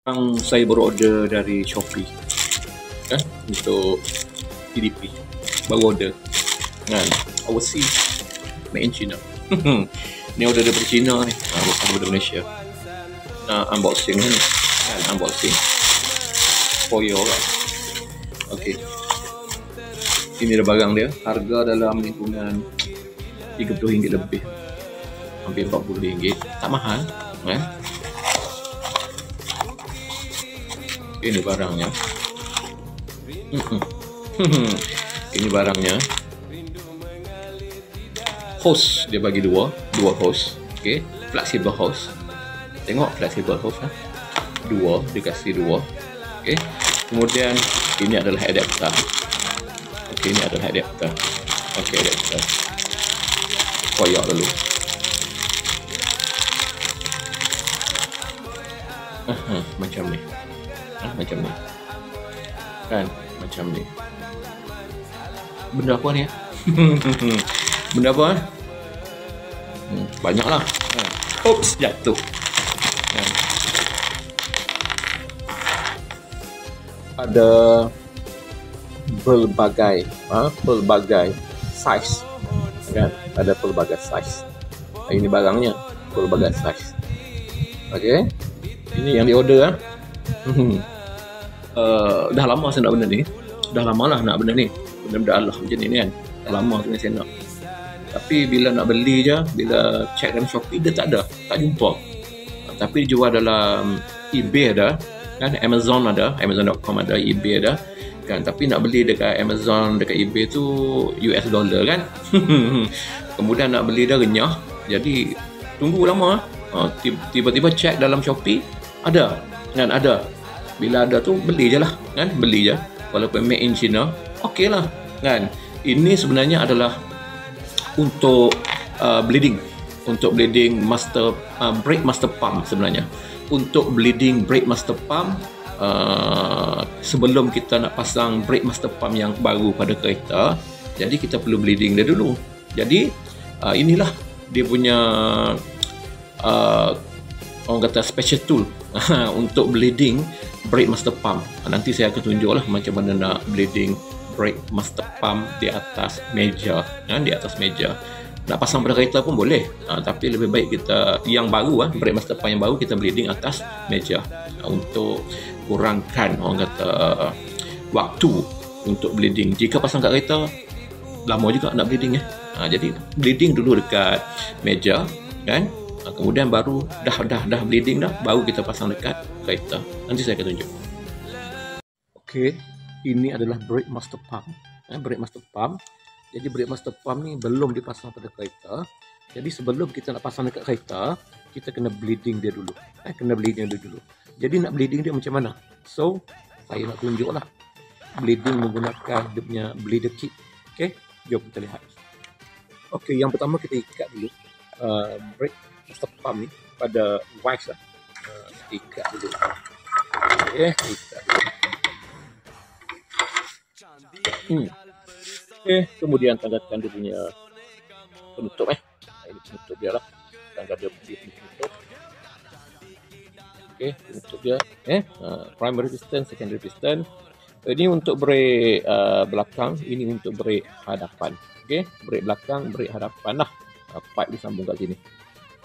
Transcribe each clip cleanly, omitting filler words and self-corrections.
Sekarang saya berorder dari Shopee kan untuk PDP. Baru order kan, overseas, made in China. Ni order daripada China ni, bukan daripada Malaysia. Unboxing ni kan, unboxing foil lah. Okey, ini dah barang dia. Harga dalam lingkungan RM30 lebih, hampir RM40. Tak mahal kan. Ini barangnya. Ini barangnya. Hose dia bagi dua hose. Okey, flexible hose. Tengok flexible hose lah. Dua, dia kasih dua. Okey. Kemudian ini adalah adapter. Okey, ini adalah adapter. Okey, adapter. Koyak dulu. Macam ni. Macam ni kan, macam ni. Benda apa ni? Benda apa? Banyak lah. Oops, jatuh. Ada pelbagai size kan, ada pelbagai size. Ini barangnya pelbagai size. Okey, ini yang diorder. Dah lama saya nak benda ni. Dah lama lah nak benda ni. Benda-benda Allah macam ni kan. Dah lama sebenarnya saya nak. Tapi bila nak beli je, bila check dalam Shopee, dia tak ada. Tak jumpa. Tapi jual dalam eBay ada. Kan, Amazon ada. Amazon.com ada. eBay ada. Kan, tapi nak beli dekat Amazon, dekat eBay tu US dollar kan. Kemudian nak beli dah renyah. Jadi, tunggu lama. Tiba-tiba check dalam Shopee, ada. Kan, ada. Bila ada tu beli je lah kan, beli je walaupun made in China, okey lah kan. Ini sebenarnya adalah untuk bleeding, untuk bleeding master brake master pump. Sebenarnya untuk bleeding brake master pump, sebelum kita nak pasang brake master pump yang baru pada kereta, jadi kita perlu bleeding dia dulu. Jadi inilah dia punya orang kata special tool untuk bleeding brake master pump. Nanti saya akan tunjuk lah macam mana nak bleeding brake master pump di atas meja. Di atas meja. Nak pasang pada kereta pun boleh. Tapi lebih baik kita yang baru, brake master pump yang baru, kita bleeding atas meja untuk kurangkan orang kata waktu untuk bleeding. Jika pasang kat kereta, lama juga nak bleeding jadi bleeding dulu dekat meja kan. Kemudian baru dah bleeding dah, baru kita pasang dekat kereta. Nanti saya akan tunjuk. Okey, ini adalah brake master pump. Brake master pump. Jadi brake master pump ni belum dipasang pada kereta. Jadi sebelum kita nak pasang dekat kereta, kita kena bleeding dia dulu. Kena bleeding dia dulu. Jadi nak bleeding dia macam mana? So, saya nak tunjuk lah. Bleeding menggunakan dia punya bleeder kit. Okey, jom kita lihat. Okey, yang pertama kita ikat dulu brake master pump ni pada wax lah. Ikat dulu. Okey, ikat dulu. Okey, kemudian tanggalkan dia punya penutup ini penutup dia lah. Tanggal dia penutup. Okey, penutup dia. Primary piston, secondary piston. Ini untuk brake belakang, ini untuk brake hadapan. Okey, brake belakang, brake hadapan lah. Pipe disambung kat sini.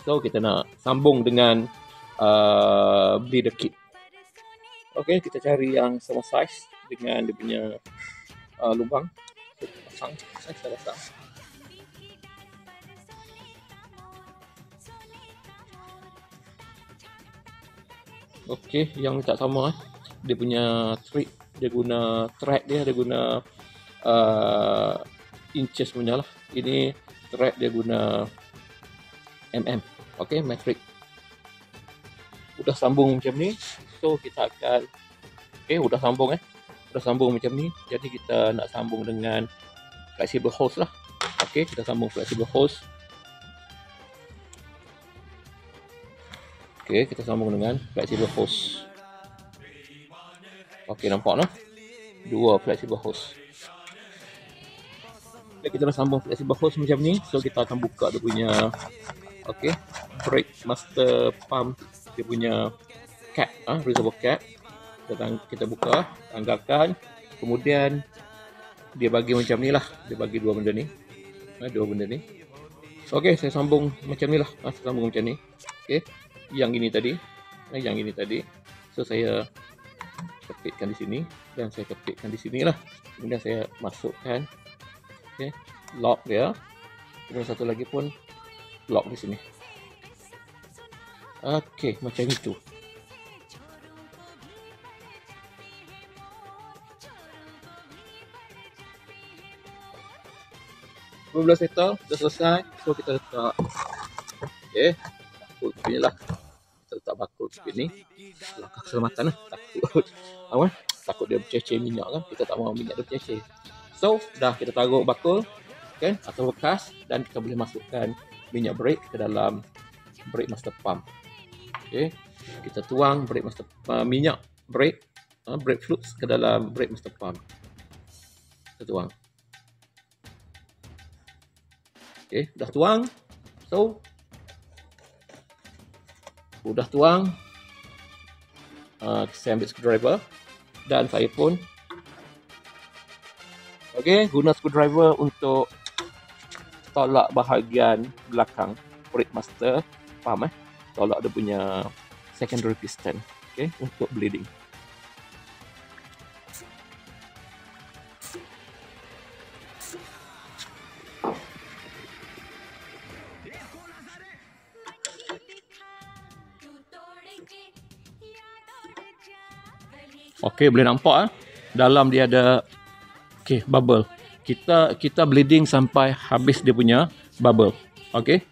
So kita nak sambung dengan bleeder kit. Okey, kita cari yang sama size dengan dia punya lubang. Kita pasang. Okey, yang tak sama dia punya trick, dia guna thread dia guna inches punya lah. Ini thread dia guna Okey, metric. Udah sambung macam ni. So kita akan udah sambung Udah sambung macam ni. Jadi kita nak sambung dengan flexible hose lah. Okey, kita sambung flexible hose. Okey, kita sambung dengan flexible hose. Okey, nampak noh? Dua flexible hose. Kita nak sambung flexible hose macam ni. So kita akan buka dia punya brake master pump, dia punya cap, reservoir cap. Kita buka, tanggalkan, kemudian dia bagi macam ni lah, dia bagi dua benda ni. Okey, saya sambung macam ni lah, saya sambung macam ni. Okey, yang ini tadi, so saya kepitkan di sini dan saya kepitkan di sini lah. Kemudian saya masukkan, okey, lock dia. Kemudian satu lagi pun lock di sini. Okey, macam itu. Apabila settle, dah selesai, so kita letak, okey, bakul tepi lah. Kita letak bakul tepi ni, langkah keselamatan lah, takut dia berceceh minyak kan, kita tak mahu minyak dia berceceh. So, dah kita taruh bakul, kan, atau bekas, dan kita boleh masukkan minyak brake ke dalam brake master pump. Okey, kita tuang minyak brake, brake fluids ke dalam brake master pump. Kita tuang. Okey, dah tuang. So, sudah tuang. Saya ambil screwdriver dan saya pun guna screwdriver untuk tolak bahagian belakang brake master pump, tolak dia punya secondary piston, untuk bleeding. Okey, boleh nampak dalam dia ada bubble. Kita bleeding sampai habis dia punya bubble. Okey.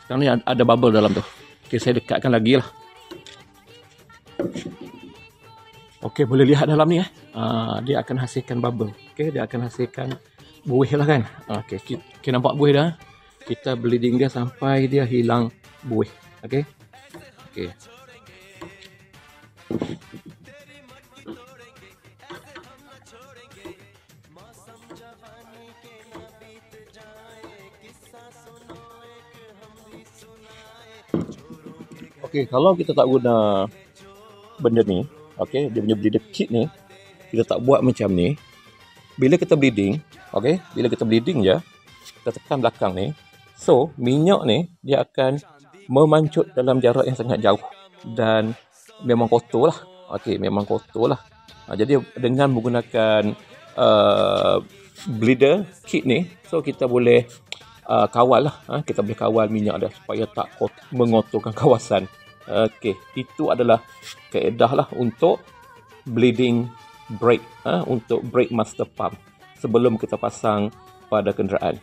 Sekarang ni ada bubble dalam tu. Okey, saya dekatkan lagi lah. Okey, boleh lihat dalam ni dia akan hasilkan bubble. Okey, dia akan hasilkan buih lah kan. Okey, nampak buih dah. Kita bleeding dia sampai dia hilang buih. Okey. Okey. Okey, kalau kita tak guna benda ni, okey, dia punya bleeder kit ni, kita tak buat macam ni, bila kita bleeding, okey, bila kita bleeding je, kita tekan belakang ni, so minyak ni dia akan memancut dalam jarak yang sangat jauh dan memang kotor lah. Okey, memang kotor lah. Jadi dengan menggunakan bleeder kit ni, so kita boleh kawal lah, kita boleh kawal minyak dah supaya tak mengotorkan kawasan. Okey, itu adalah kaedah lah untuk bleeding brake, untuk brake master pump sebelum kita pasang pada kenderaan.